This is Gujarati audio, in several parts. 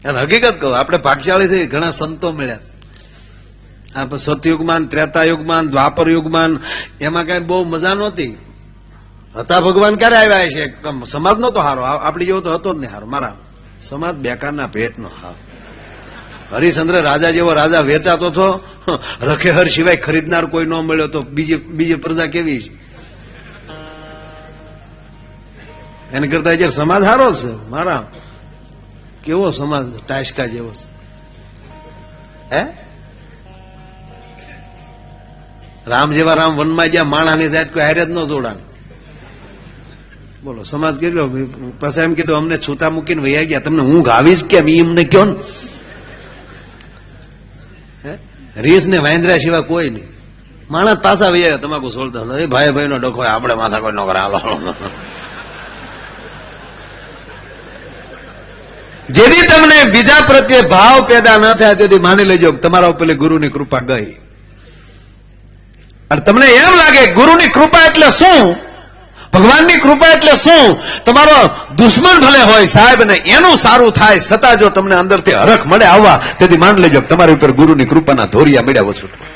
અને હકીકત કહું, આપણે ભાગશાળી છે, ઘણા સંતો મળ્યા છે. આ સતયુગમાં, ત્રેતાયુગમાં, દ્વાપર યુગમાં એમાં કઈ બહુ મજા નહોતી. હતા ભગવાન ક્યારે આવ્યા છે? સમાજ નતો હારો, આપડી જેવો તો હતો જ નહીં હારો. મારા સમાજ બેકારના ભેટનો. હા, હરિશ્ચંદ્ર રાજા જેવો રાજા વેચાતો હતો, રખેહર સિવાય ખરીદનાર કોઈ ન મળ્યો તો બીજી પ્રજા કેવી છે? એને કરતા જયારે સમાજ હારો છે મારા. કેવો સમાજ, ટાયસકા જેવો છે. હે, રામ જેવા રામ વનમાં ગયા, માણાની જાત કોઈ હારે જ ન જોડાણ. બોલો, સમાજ કેટલો. પાછા એમ કીધું અમને છૂટા મૂકીને વૈયા ગયા, તમને ઊંઘ આવીશ કેમ એ અમને કયો ને. રીસ ને વાંદરા સિવાય કોઈ નહીં. માણસ પાછા વૈયા તમાકુ છોડતા હતા. એ ભાઈ ભાઈ નો ડખો, આપણે માથા કોઈ ન કરે. હાલો, જેથી તમને બીજા પ્રત્યે ભાવ પેદા ન થાય તેથી માની લેજો તમારા ઉપર ગુરુની કૃપા ગઈ. અને તમને એમ લાગે ગુરુની કૃપા એટલે શું, ભગવાનની કૃપા એટલે શું? તમારો દુશ્મન ભલે હોય સાહેબ ને એનું સારું થાય છતાં જો તમને અંદરથી હરખ મળે આવવા, તેથી માની લેજો તમારી ઉપર ગુરુની કૃપાના ધોરિયા મળ્યા છૂટવા.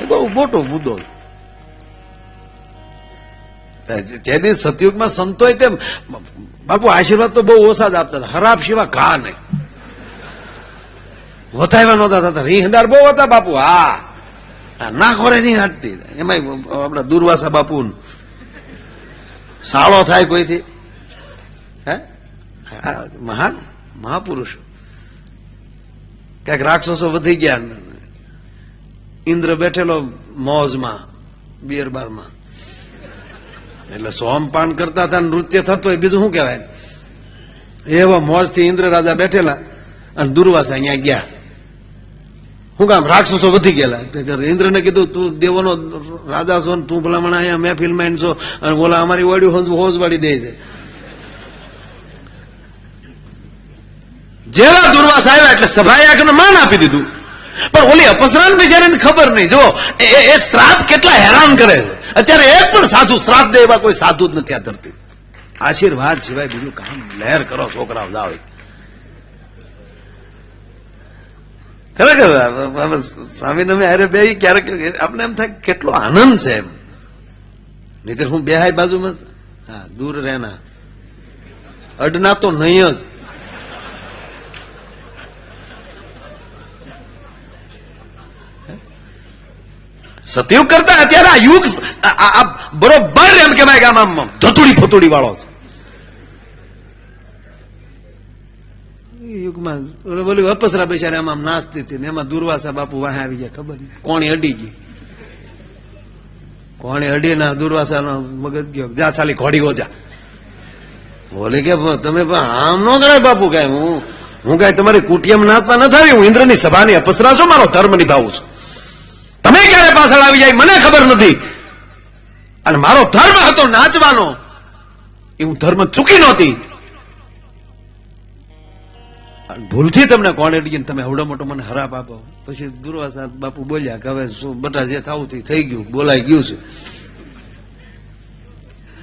એ બહુ મોટો મુદ્દો. જેથી સતયુગમાં સંતોય તેમ બાપુ આશીર્વાદ તો બહુ ઓછા જ આપતા હતા. હરાબ સિવા ઘા નહીં, વધાવ્યા નહોતા થતા. રીહદાર બહુ હતા બાપુ. હા, નાખોરે નહીં હાટતી. એમાં આપડા દુર્વાસા બાપુ સાળો થાય કોઈથી. હે, મહાન મહાપુરુષો. ક્યાંક રાક્ષસો વધી ગયા, ઇન્દ્ર બેઠેલો મોજમાં બિયર બારમાં, એટલે સોમપાન કરતા હતા, નૃત્ય થતો હોય, બીજું શું કહેવાય. એવા મોજથી ઇન્દ્ર રાજા બેઠેલા અને દુર્વાસા અહીંયા ગયા. શું કામ? રાક્ષસો વધી ગયેલા. ઇન્દ્રને કીધું તું દેવોનો રાજા છો ને તું ભલામણ અહીંયા મહેફિલમાં છો અને બોલા અમારી વાડ્યું હોજ વાળી દે છે. જેવા દુર્વાસા આવ્યા એટલે સભાએ આખને માન આપી દીધું. પણ ઓલી અપસરાને બિચારીને ખબર નહીં. જો એ શ્રાપ કેટલા હેરાન કરે છે. અત્યારે એક પણ સાધુ શ્રાપ દે એવા કોઈ સાધુ જ નથી આ ધરતી. આશીર્વાદ સિવાય બીજું કામ લહેર કરો છોકરાઓ જાઓ. ખરેખર સ્વામીને અમે અરે બે ક્યારેક આપણે એમ થાય કેટલો આનંદ છે એમ. નહીતર હું બે હાય બાજુમાં. હા, દૂર રહેના, અડના તો નહીં જ. સતયુગ કરતા અત્યારે આ યુગ બરોબર એમ કહેવાય કે આમ ધતુડી ફતુડી વાળો છે. યુગમાં બોલી અપસરા બેચારે આમ નાચતી હતી ને એમાં દુર્વાસા બાપુ વાહે આવી ગયા. ખબર નહીં કોણી અડી ગઈ. કોણી અડી ના દુર્વાસાનો મગજ ગયો. જા ચાલી ઘોડી ઓજા. બોલી કે તમે આમ ન કરાય બાપુ. કઈ હું કઈ તમારી કુટિયામાં નાચવા ન આવી. હું ઇન્દ્રની સભાની અપસરા છું, મારો ધર્મ નિભાવું છું. તમે ક્યારે પાછળ આવી જાય મને ખબર નથી. અને મારો ધર્મ હતો નાચવાનો, એ હું ધર્મ ચૂકી નહોતી. ભૂલથી તમને કોણ એડી તમે હવડો મોટો મને હરાપ આપો. પછી દુર્વાસા બાપુ બોલ્યા કે હવે શું બટા જે થવું થઈ ગયું, બોલાઈ ગયું છે.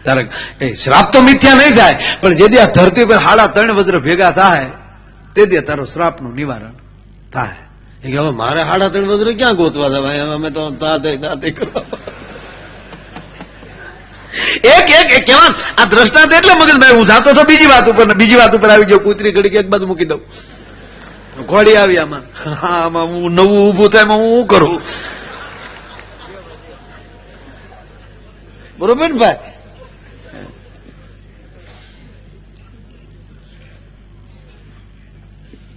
તારે એ શ્રાપ તો મિથ્યા નહીં થાય, પણ જેથી આ ધરતી પર 3.5 વજ્ર ભેગા થાય તેથી તારો શ્રાપનું નિવારણ થાય. એ કે હવે મારે 3.5 વજ્ર ક્યાં ગોતવા જવાય? અમે તો દાતે કરવા. એક કેવા આ દ્રષ્ટાંત એટલે મગજભાઈ હું જાતો તો બીજી વાત ઉપર આવી ગયો. કૂતરી ઘડી એક બાજુ મૂકી દઉં, ઘોડી આવી આમાં. આમાં હું નવું ઉભું થાય એમાં હું કરું. બરોબર ને ભાઈ?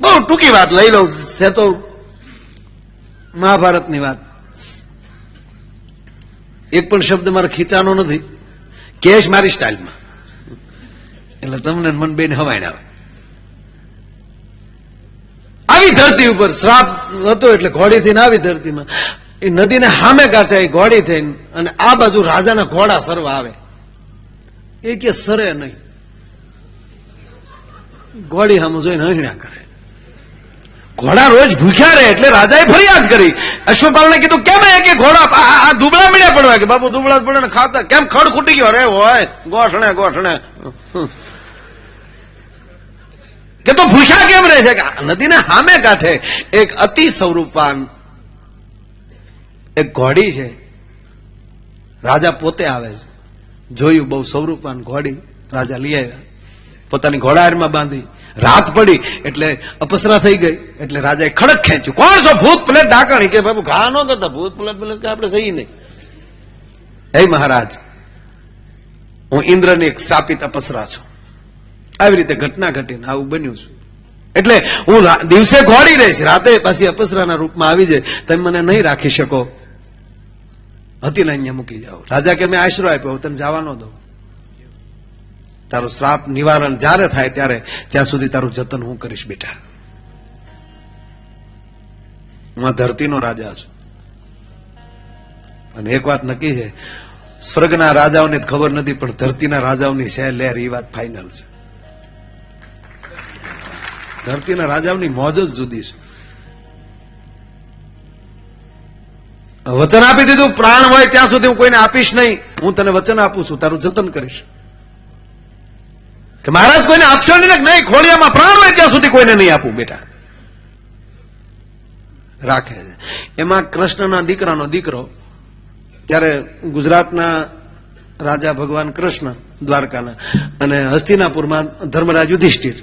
બહુ ટૂંકી વાત લઈ લઉં છે તો મહાભારતની વાત. એક પણ શબ્દ મારે ખીચાનો નથી. કેશ મારી સ્ટાઇલમાં, એટલે તમને મન બેન હવાઈને આવે. આવી ધરતી ઉપર શ્રાપ હતો એટલે ઘોડી થઈને આવી ધરતીમાં એ નદીને સામે કાંઠે ઘોડી થઈને અને આ બાજુ રાજાના ઘોડા સરવા આવે. એ કે સરે નહીં, ઘોડી સામે જોઈને હસણ્યા કરે. ઘોડા રોજ ભૂખ્યા રહે એટલે રાજાએ ફરિયાદ કરી. અશ્વપાલને કીધું કેમ કે ઘોડા આ દુબળા મળ્યા પડવા કે બાપુ દુબળા જ પડે ને ખાતા કેમ ખડ ખૂટી ગયો રે હોય ગોઠણે એ તો ભૂખ્યા કેમ રહે છે? નદીને સામે કાંઠે એક અતિ સ્વરૂપવાન એક ઘોડી છે. રાજા પોતે આવે છે, જોયું બહુ સ્વરૂપવાન ઘોડી, રાજા લઈ આવ્યા, પોતાની ઘોડાહારમાં બાંધી. રાત પડી એટલે અપસરા થઈ ગઈ એટલે રાજાએ ખડક ખેંચ્યું. કોણ છો? ભૂત પ્લેટ ઢાંકણી. કે બાબુ ઘા ન કરતા, ભૂત પ્લેટ કે આપણે સહી નહીં. હે મહારાજ, હું ઇન્દ્રની એક સ્થાપિત અપસરા છું. આવી રીતે ઘટના ઘટીને આવું બન્યું છું. એટલે હું દિવસે ઘોડી રહીશ, રાતે પાછી અપસરાના રૂપમાં આવી જાય. તમે મને નહીં રાખી શકો, હતીને અહીંયા મૂકી જાઓ. રાજા કે મેં આશરો આપ્યો, તને જવા ન દઉં. તારું શ્રાપ નિવારણ જ્યારે થાય ત્યારે, ત્યાં સુધી તારું જતન હું કરીશ બેટા. હું આ ધરતીનો રાજા છું. અને એક વાત નક્કી છે, સ્વર્ગના રાજાઓને ખબર નથી, પણ ધરતીના રાજાઓની છે લહેર, એ વાત ફાઇનલ છે. ધરતીના રાજાઓની મોજ જ જુદી છે. વચન આપી દીધું, પ્રાણ હોય ત્યાં સુધી હું કોઈને આપીશ નહીં. હું તને વચન આપું છું, તારું જતન કરીશ. કે મહારાજ કોઈને આપશો નહીં? ખોડિયામાં પ્રાણ હોય ત્યાં સુધી કોઈને નહીં આપું બેટા. રાખે છે. એમાં કૃષ્ણના દીકરાનો દીકરો, ત્યારે ગુજરાતના રાજા ભગવાન કૃષ્ણ દ્વારકાના, અને હસ્તિનાપુરમાં ધર્મરાજ યુધિષ્ઠિર.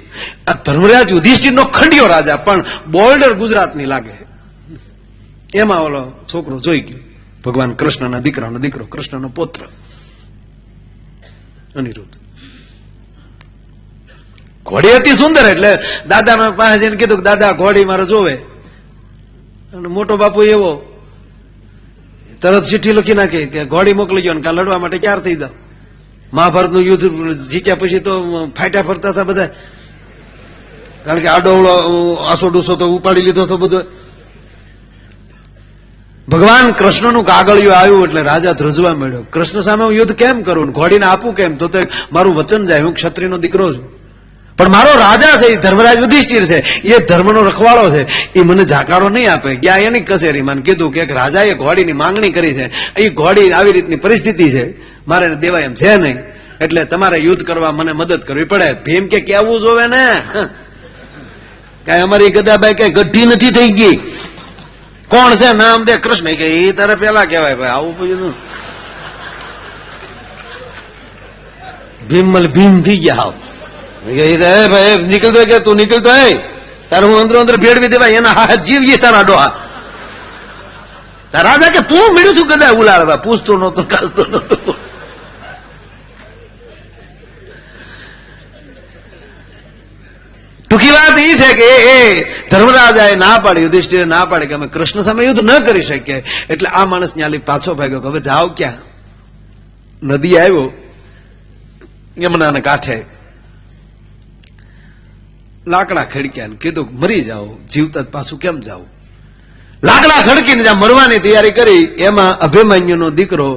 આ ધર્મરાજ યુધિષ્ઠિરનો ખંડિયો રાજા, પણ બોર્ડર ગુજરાતની લાગે. એમાં ઓલો છોકરો જોઈ ગયો, ભગવાન કૃષ્ણના દીકરાનો દીકરો, કૃષ્ણનો પુત્ર અનિરુદ્ધ. ઘોડી હતી સુંદર, એટલે દાદાના પાસે જઈને કીધું કે દાદા ઘોડી મારે જોવે. અને મોટો બાપુ એવો તરત ચિઠ્ઠી લખી નાખી કે ઘોડી મોકલી ગયો, કાં લડવા માટે ક્યાર થઈ જાવ. મહાભારતનું યુદ્ધ જીત્યા પછી તો ફાટ્યા ફરતા હતા બધા, કારણ કે આડોવળો આસો ડૂસો તો ઉપાડી લીધો હતો બધો. ભગવાન કૃષ્ણનું કાગળિયું આવ્યું એટલે રાજા ધ્રુજવા મળ્યો. કૃષ્ણ સામે હું યુદ્ધ કેમ કરું, ઘોડીને આપું કેમ? તો મારું વચન જાય, હું ક્ષત્રિયનો દીકરો છું, પણ મારો રાજા છે, ધર્મરાજ યુધિષ્ઠિર છે, એ ધર્મનો રખવાળો છે, એ મને જાકારો નહીં આપે. ગયા એની કચેરીમાં કીધું કે રાજાએ ઘોડીની માંગણી કરી છે, એ ઘોડી આવી રીતની પરિસ્થિતિ છે, મારે દેવાય એમ છે નહીં, એટલે તમારે યુદ્ધ કરવા મને મદદ કરવી પડે. ભીમ કે કેવું જોવે ને, કઈ અમારી ગદાબાઈ કઈ ગઢી નથી થઈ ગઈ. કોણ છે? નામ દે કૃષ્ણ. કે એ તારે પેલા કહેવાય ભાઈ, આવું બધું ભીમ થઈ ગયા. ભાઈ નીકળતો કે તું નીકળતો હે, તારે હું અંદરો અંદર ભેળવી દેવાય, એના હાથ જીવીએ તારા ડોહા. તારા રાજા કે તું મળ્યું છું કદાચ ઉલાડવા, પૂછતો નતો, કાલતો નતો. ટૂંકી વાત એ છે કે એ ધર્મરાજાએ ના પાડી, યુધિષ્ઠિરે ના પાડી કે અમે કૃષ્ણ સામે યુદ્ધ ન કરી શકીએ. એટલે આ માણસ ન્યાલી પાછો ભાગ્યો કે હવે જાઓ ક્યાં? નદી આવ્યો યમુનાના કાંઠે, લાકડા ખડક્યા, કીધું મરી જાઓ, જીવતા પાછું કેમ જાવ? લાકડા ખડકીને જ્યાં મરવાની તૈયારી કરી, એમાં અભિમન્યુનો દીકરો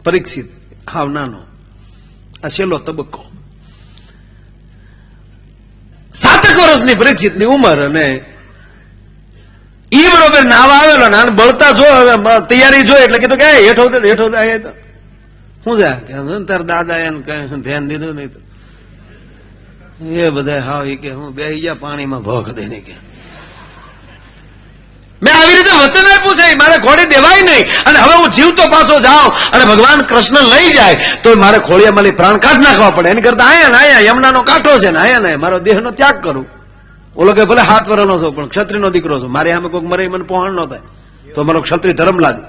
પરીક્ષિત, હાવ નાનો, આ છેલ્લો તબક્કો, 7 વર્ષની પરીક્ષિતની ઉંમર, અને ઈ બરોબર નાવા આવેલો ને બળતા જો તૈયારી જોઈ એટલે કીધું કે હેઠો શું છે તાર દાદા એને કઈ ધ્યાન દીધું નહીં. એ બધા હાવ કે હું બે ગયા પાણીમાં ભોખ દઈને કે મેં આવી રીતે વચન આપ્યું છે, મારે ઘોડી દેવાય નહીં, અને હવે હું જીવતો પાછો જાઉં અને ભગવાન કૃષ્ણ લઈ જાય તો મારે ખોળિયામાં પ્રાણ કાઢ નાખવા પડે. એની કરતા આયા ને આયા યમુનાનો કાંઠો છે ને આયા ને મારો દેહનો ત્યાગ કરું. ઓલો કે ભલે 7 વર્ષનો છો પણ ક્ષત્રિયનો દીકરો છું, મારે સામે કોઈક મરે મને પહોંચ ન થાય તો મારો ક્ષત્રિય ધર્મ લાગે.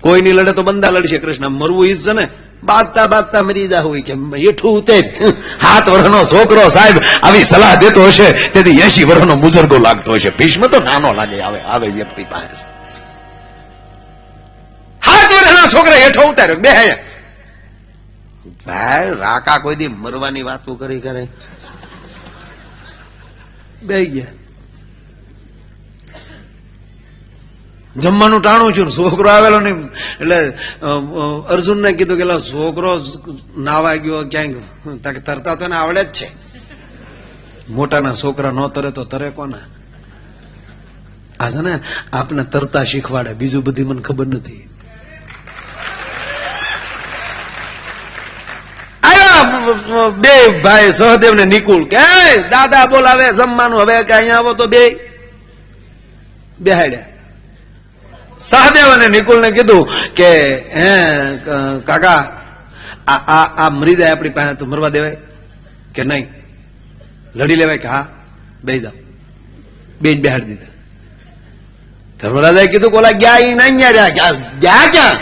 કોઈ નહીં લડે તો બંદા લડશે. કૃષ્ણ મરવું ઈ છે ને, બાજતા મરી જા હોય કે એઠું ઉતેર. 7 વર્ષનો છોકરો સાહેબ આવી સલાહ દેતો હશે, તેથી 80 વર્ષનો મુજરગો લાગતો હશે. ભીષ્મ તો નાનો લાગે આવે વ્યક્તિ પાસે. 7 વર્ષના છોકરા હેઠો ઉતાર્યો બે ભાઈ, રાકા કોઈ દી મરવાની વાતો કરી કરે બે ગયા. જમવાનું ટાણું છું, છોકરો આવેલો નહીં એટલે અર્જુનને કીધું કે છોકરો નાવા ગયો ક્યાંક, તરતા તો એને આવડે જ છે. મોટાના છોકરા ન તરે તો તરે કોના? આ છે ને આપને તરતા શીખવાડે, બીજું બધી મને ખબર નથી. બે ભાઈ સહદેવ ને નિકુલ કે દાદા બોલાવે જમવાનું, હવે કે અહીંયા આવો તો બેહાડ્યા. સહદેવ અને નિકુલ ને કીધું કે હે કાકા આ મરી જાય આપણી પાસે તો મરવા દેવાય કે નહીં, લડી લેવાય કે હા, બે જાઓ. બે બેહાડી દીધા. ધર્મરાજાએ કીધું કોલા ગયા ઈ નહીં ગયા ક્યાં,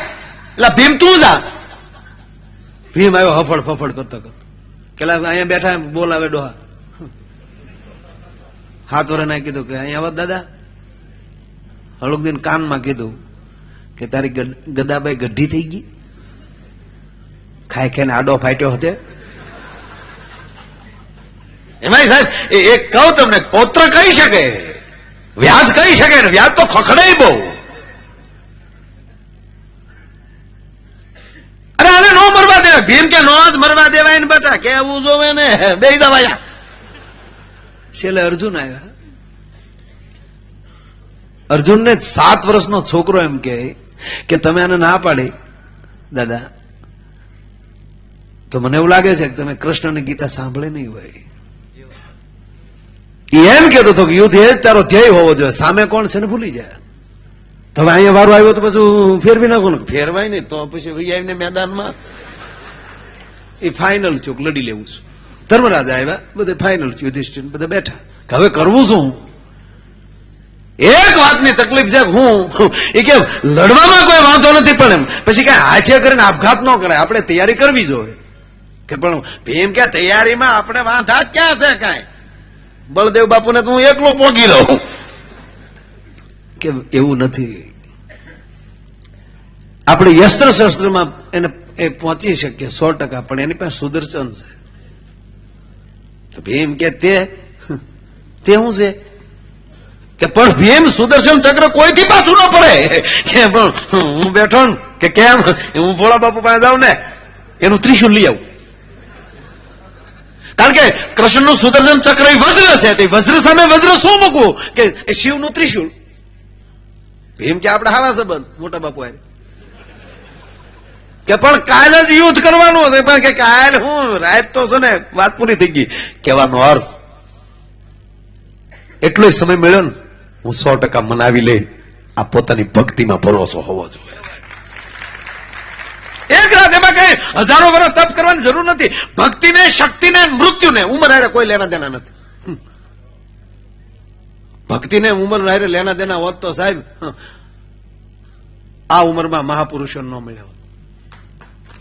એટલે ભીમ તું જા. ભીમ આવ્યો હફડ ફફડ કરતો કરતો, પેલા અહીંયા બેઠા બોલાવે ડોહા. હાથ વરે કીધું કે અહીંયા આવો દાદા. હળુકદીન કાનમાં કીધું કે તારી ગદાબાઈ ગઢી થઈ ગઈ, ખાઈ ખાઈને આડો ફાટ્યો હતો. એમાં સાહેબ એક કહું તમને, પૌત્ર કહી શકે, વ્યાજ કહી શકે ને, વ્યાજ તો ખખડે બહુ. અરે આને નો મરવા દેવાય. ભીમ કે નો જ મરવા દેવાય ને બેટા, કેવું જોવે ને, બે દવાયા. છેલ્લે અર્જુન આવ્યા. અર્જુનને 7 વર્ષનો છોકરો એમ કે તમે આને ના પાડી દાદા, તો મને એવું લાગે છે કે તમે કૃષ્ણની ગીતા સાંભળે નહીં હોય. એમ કેતો હતો કે યુદ્ધ એ જ તારો ધ્યેય હોવો જોઈએ, સામે કોણ છે ને ભૂલી જાય. તો હવે અહીંયા વારો આવ્યો તો પછી ફેરવી નાખો ને, ફેરવાય નહીં તો પછી આવીને મેદાનમાં એ ફાઇનલ ચોક લડી લેવું છું. ધર્મરાજા આવ્યા, બધે ફાઇનલ યુધિષ્ઠિર બધા બેઠા. હવે કરવું શું? એક વાતની તકલીફ છે, હું એ કે લડવામાં કોઈ વાંધો નથી, પણ એમ પછી કઈ હાચે કરીને આપઘાત ન કરે, આપણે તૈયારી કરવી જોઈએ. કે પણ ભીમ કે તૈયારીમાં આપણે વાંધા ક્યાં છે? કાંઈ બળદેવ બાપુને તો હું એકલો પોગી લઉં. કે એવું નથી. આપણે યસ્ત્ર શસ્ત્રમાં એને એ પહોંચી શકીએ 100%, પણ એની પાસે સુદર્શન છે. તો ભીમ કે તે શું છે કે પણ ભીમ સુદર્શન ચક્ર કોઈથી પાછું ન પડે. કે પણ હું બેઠો ને કે કેમ, હું ભોળા બાપુ પાસે જાઉં ને એનું ત્રિશુલ લઈ આવું. કારણ કે કૃષ્ણનું સુદર્શન ચક્ર એ વજ્ર છે, તે વજ્ર સામે વજ્ર શું મૂકવું કે એ શિવનું ત્રિશુલ. ભીમ કે આપણે હારા સંબંધ મોટા બાપુ આવે કે પણ કાલ જ યુદ્ધ કરવાનું હતું, પણ કે કાલ હું રાત તો છે ને વાત પૂરી થઈ ગઈ. કહેવાનો અર્થ એટલો સમય મળ્યો ને, હું 100% મનાવી લે. આ પોતાની ભક્તિમાં ભરોસો હોવો જોઈએ. એક રાત એમાં કઈ હજારો વર્ષ તપ કરવાની જરૂર નથી. ભક્તિને, શક્તિને, મૃત્યુને ઉંમર હારે કોઈ લેના દેના નથી. ભક્તિને ઉંમર હારે લેના દેના હોત તો સાહેબ આ ઉંમરમાં મહાપુરુષો ન મળ્યા.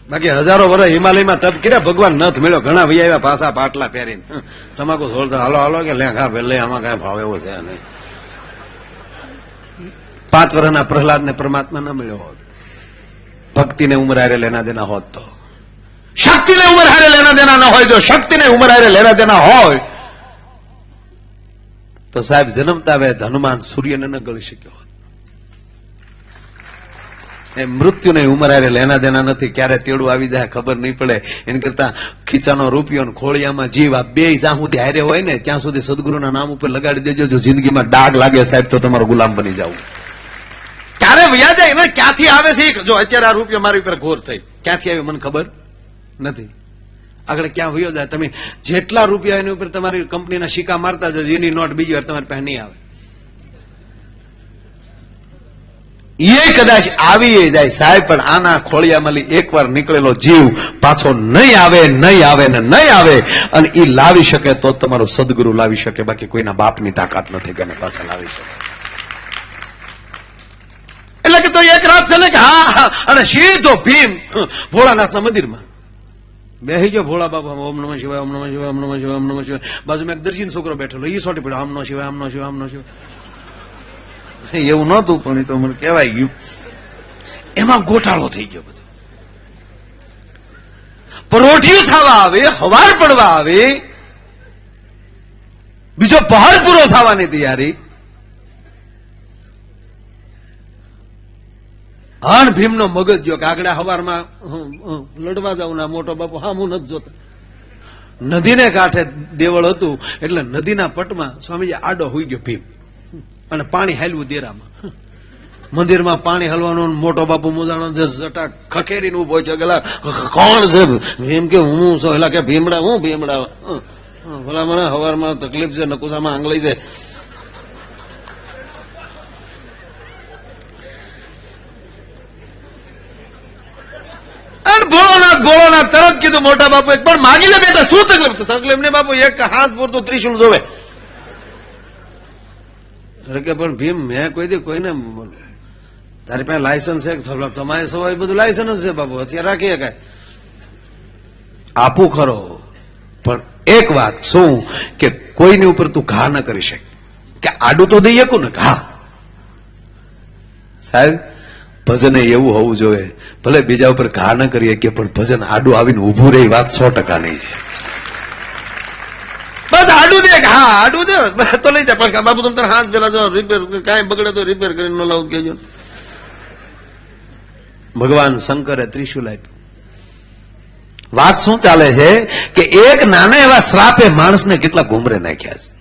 બાકી હજારો વર્ષ હિમાલયમાં તપ કર્યા, ભગવાન નથ મળ્યો. ઘણા ભાઈ આવ્યા પાછા પાટલા પહેરીને, તમાકુ છોડતા હાલો હાલો કે લેખા પેલે આમાં કઈ ભાવ એવો છે નહીં. 5 વર્ષના પ્રહલાદને પરમાત્મા ન મળ્યો હોત. ભક્તિને ઉંમર હારે લેના દેના હોત તો. શક્તિને ઉંમર હારે લેના દેના ન હોય. જો શક્તિને ઉંમર હારે લેના દેના હોય તો સાહેબ જન્મતા વેદ હનુમાન સૂર્યને ન ગળી શક્યો હોત. એ મૃત્યુને ઉંમર હારે લેના દેના નથી. ક્યારે તેડું આવી જાય ખબર નહીં પડે. એના કરતા ખીચાનો રૂપિયો ખોળિયામાં જીવ, આ બે જ્યાં સુધી હારે હોય ને ત્યાં સુધી સદગુરુના નામ ઉપર લગાડી દેજો. જો જિંદગીમાં ડાઘ લાગે સાહેબ તો તમારો ગુલામ બની જાવ. ક્યારે વ્યા જાય ને, ક્યાંથી આવે છે? જો અત્યારે આ રૂપિયો મારી ઉપર ઘોર થઈ, ક્યાંથી આવ્યો મને ખબર નથી. આગળ ક્યાં વયો જાય? તમે જેટલા રૂપિયા એની ઉપર તમારી કંપનીના સિક્કા મારતા જજો, એની નોટ બીજી વાર તમારી પાસે નહીં આવે. એ કદાચ આવી જાય સાહેબ, પણ આના ખોળિયામાંથી એકવાર નીકળેલો જીવ પાછો નહીં આવે, નહીં આવે ને નહીં આવે. અને એ લાવી શકે તો તમારો સદગુરુ લાવી શકે, બાકી કોઈના બાપની તાકાત નથી કે એને પાછા લાવી શકે. એટલે કે તો એક રાત છે ને કે હા, અને સીધો ભીમ ભોળાનાથના મંદિરમાં બેસી ગયો. ભોળા બાપા ઓમ નમઃ શિવાય, ઓમ નમઃ શિવાય, ઓમ નમઃ શિવાય, ઓમ નમઃ શિવાય. બાજુમાં એક દર્શીનો છોકરો બેઠેલો, એ સોટી પડ્યો, આમ નો શિવાય, આમ નો શિવાય, આમ નો શિવાય. એવું નહોતું પણ એ તો મને કહેવાય ગયું. એમાં ગોટાળો થઈ ગયો બધો. પરોઠિયું થવા આવે, હવાર પડવા આવે, બીજો પહાડ પૂરો થવાની તૈયારી. હાણ ભીમનો મગજ જો કે આગળ હવારમાં લડવા જાવ ના મોટો બાપુ હા હું નથી જોતા. નદીને કાંઠે દેવળ હતું એટલે નદીના પટમાં સ્વામીજી આડો હોઈ ગયો ભીમ, અને પાણી હાલ્યું દેરામાં. મંદિરમાં પાણી હલવાનું, મોટો બાપુ મુદાણો જે જટા ખખેરીને ઉભો છે, ગલા કોણ છે? ભીમ કે હું છું. એલા કે ભીમડા, હું ભીમડા? ભલા મને હવારમાં તકલીફ છે, નકુસામાં આંગળી છે. ભોળોનાથ તરત કીધું, મોટા બાપુ એક પણ માગી લે બેટા, શું તકલીફ? તકલીફ ને બાપુ, એક હાથ પૂરતું ત્રિશુલ જોવે. અરે કે પણ ભીમ, મેં કોઈ દી કોઈને, તારી પાસે લાયસન્સ છે? તમારી સવાય બધું લાયસન્સ છે બાપુ, અત્યારે રાખીએ કાંઈ. આપું ખરો, પણ એક વાત શું કે કોઈની ઉપર તું ઘા ન કરી શકે, કે આડું તો દઈ શકું ને ઘા. સાહેબ, ભજન એવું હોવું જોઈએ, ભલે બીજા ઉપર ઘા ન કરીએ કે પણ ભજન આડું આવીને ઉભું રહે, વાત 100% નહીં છે. બસ આડું દે, હા આડું દે તો લઈ જાય. પણ બાપુ તમે હાથ પેલા જો રિપેર કાંઈ બગડે તો રિપેર કરીને ન લાવું કહેજો. ભગવાન શંકરે ત્રિશુલ આપ્યું. વાત શું ચાલે છે કે એક નાના એવા શ્રાપે માણસને કેટલા ગુમરે નાખ્યા છે.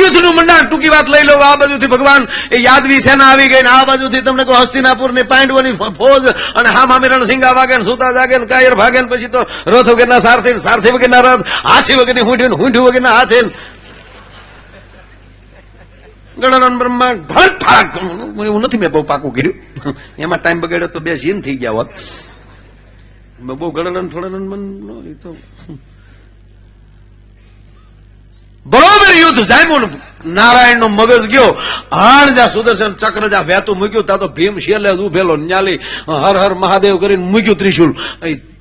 યુદ્ધનું મંડાણ, ટૂંકી વાત લઈ લો. આ બાજુથી ભગવાન યાદવી સેના આવી ગઈ, આ બાજુથી તમને કહો હસ્તિનાપુર ની પાંડવોની ફોજ, અને હામામી રણસિંગા વાગે ને સુતા જાગે ને કાયર ભાગે ને પછી તો રથ વગરના સારથી, સારથી વગરના રથ, હાથી વગરની હુંઠી, હુંઠી વગરના હાથી, ગણન બ્રહ્માંડ ભટ. એવું નથી મેં બહુ પાકું કર્યું, એમાં ટાઈમ બગાડ્યો તો 2 જીન થઈ ગયા હોત. બહુ ગણન ફળન મન તો બરોબર યુદ્ધ જામ્યું. નારાયણ નો મગજ ગયો, હાણ જા સુદર્શન ચક્ર જા વહેતું મૂક્યું, તા તો ભીમ શેલે ઉભેલો ન્યાલી હર હર મહાદેવ કરીને મૂક્યું ત્રિશુલ.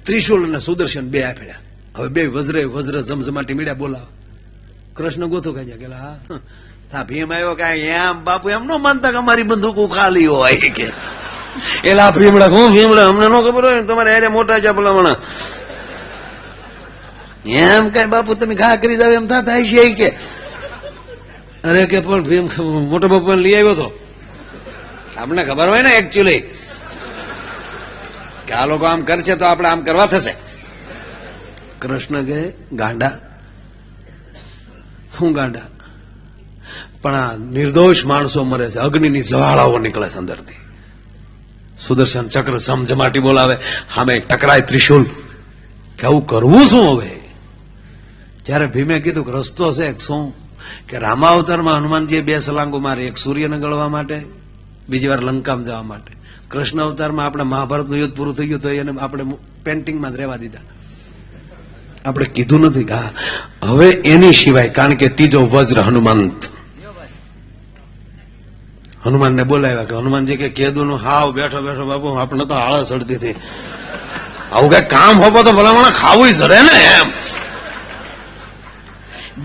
ત્રિશુલ અને સુદર્શન 2 આફેડ્યા. હવે 2 વજ્રે વજ્ર જમજમાટી મીડ્યા. બોલાવ કૃષ્ણ ગોથો ખાઈ ગયા. કેલા હા ભીમ આવ્યો કે એમ બાપુ એમ ન માનતા કે અમારી બંદૂકો ખાલી હોય કે એલા ભીમડા, હું ભીમડા, અમને ન ખબર હોય તમારે અરે મોટા છે ભલામણા એમ કઈ બાપુ તમે ઘા કરી જાવ એમ થાય છે કે? અરે કે પણ ભીમ મોટો બાપુ લઈ આવ્યો હતો. આપણે ખબર હોય ને એકચ્યુઅલી કે આ લોકો આમ કરશે તો આપણે આમ કરવા થશે. કૃષ્ણ કે ગાંડા, શું ગાંડા? પણ આ નિર્દોષ માણસો મરે છે, અગ્નિની જ્વાળાઓ નીકળે છે અંદરથી. સુદર્શન ચક્ર સમજમાટી બોલાવે, સામે ટકરાય ત્રિશુલ. કે આવું કરવું શું હવે? જયારે ભીમે કીધું કે રસ્તો છે શું, કે રામાવતારમાં હનુમાનજીએ 2 સલાંગો મારી, એક સૂર્યને ગળવા માટે, બીજી વાર લંકામાં જવા માટે. કૃષ્ણ અવતારમાં આપણે મહાભારતનું યુદ્ધ પૂરું થઈ ગયું તો એને આપણે પેન્ટિંગમાં જ રહેવા દીધા. આપણે કીધું નથી કે હવે એની સિવાય, કારણ કે ત્રીજો વજ્ર હનુમંત. હનુમાનને બોલાવ્યા કે હનુમાનજી કે કેદુનું હાવ બેઠો બેઠો બાપુ આપણે તો આળસ ચડતી હતી, આવું કઈ કામ હોપો તો ભલામણ ખાવું જડે ને એમ.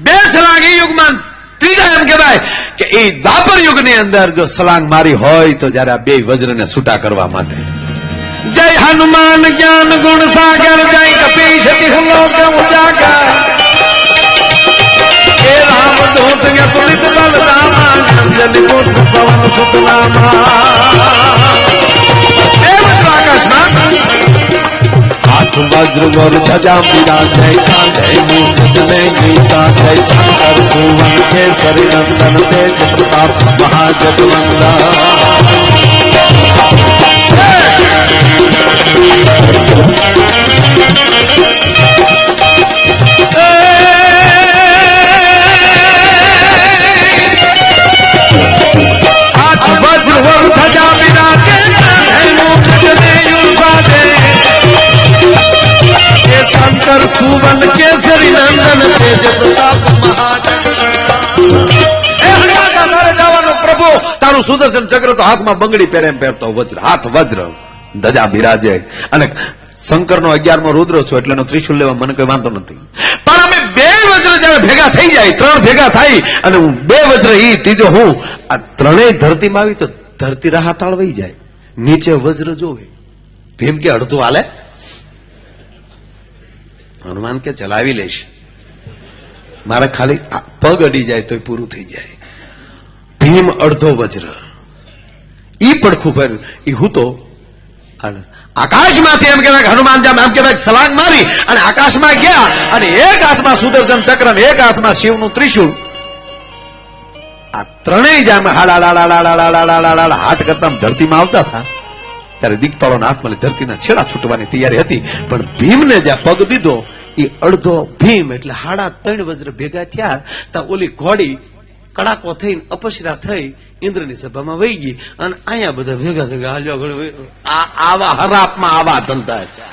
2 સલાંગ એ યુગમાં, ત્રીજા એમ કહેવાય કે એ દ્વાપર યુગની અંદર જો સલાંગ મારી હોય તો જયારે આ 2 વજ્રને છૂટા કરવા માટે. જય હનુમાન જ્ઞાન ગુણ સાગર, જય કપીશ તિહલોક ઉજાગર, હે રામ દૂત તુલિત બલરામા, અંજલિ પુત્ર પવન સુતનામા. એ વજ્ર આકાશમાં હાથ વજ્ર ગોર ધજા બિરાજે, કાંધે મુકુટ ને નિશા, જય શંકર સુવન કેસરી નંદન, તેજ પ્રતાપ મહાજગવંદન. હાથ વજ્ર ગોર ધજા બિરાજે, કાંધે મુકુટ ને નિશા, જય શંકર સુવન કેસરી નંદન, તેજ પ્રતાપ મહાજગવંદન. પ્રભુ તારું સુદર્શન ચક્ર તો હાથમાં બંગડી પહેરે એમ પહેરતો વજ્ર, હાથ વજ્ર ધજા બિરાજે. અને શંકરનો 11મો રુદ્ર છો એટલે ત્રિશુલ લેવા મને કોઈ વાંધો નથી. પણ અમે 2 વજ્ર જયારે ભેગા થઈ જાય, 3 ભેગા થાય અને હું 2 વજ્ર ઈ ત્રીજો હું, આ ત્રણેય ધરતીમાં આવી તો ધરતી રાહતાળ વહી જાય. નીચે વજ્ર જોવે. ભીમ કે અડધું હાલે? હનુમાન કે ચલાવી લઈશ, મારે ખાલી પગ અડી જાય તો પૂરું થઈ જાય. ભીમ અડધો વજ્ર ઈ પડખું પર ઈ હું તો આકાશમાંથી એમ કહેવાય હનુમાન જામ એમ કહેવાય સલાંગ મારી અને આકાશમાં ગયા અને એક હાથમાં સુદર્શન ચક્ર, એક હાથમાં શિવનું ત્રિશુલ. ત્રણેય જામે હાડા હાટ કરતા ધરતીમાં આવતા હતા ત્યારે દિગપાળોના હાથમાં ધરતીના છેડા છૂટવાની તૈયારી હતી, પણ ભીમને જ્યાં પગ દીધો એ અડધો ભીમ એટલે 3.5 વજ્ર ભેગા થયા તા ઓલી ઘોડી કડાકો થઈને અપસરા થઈ ઇન્દ્રની સભામાં વહી ગઈ અને અહીંયા બધા ભેગા ભેગા હાલ્યો. આવા હરાપમાં આવા ધંધા છે.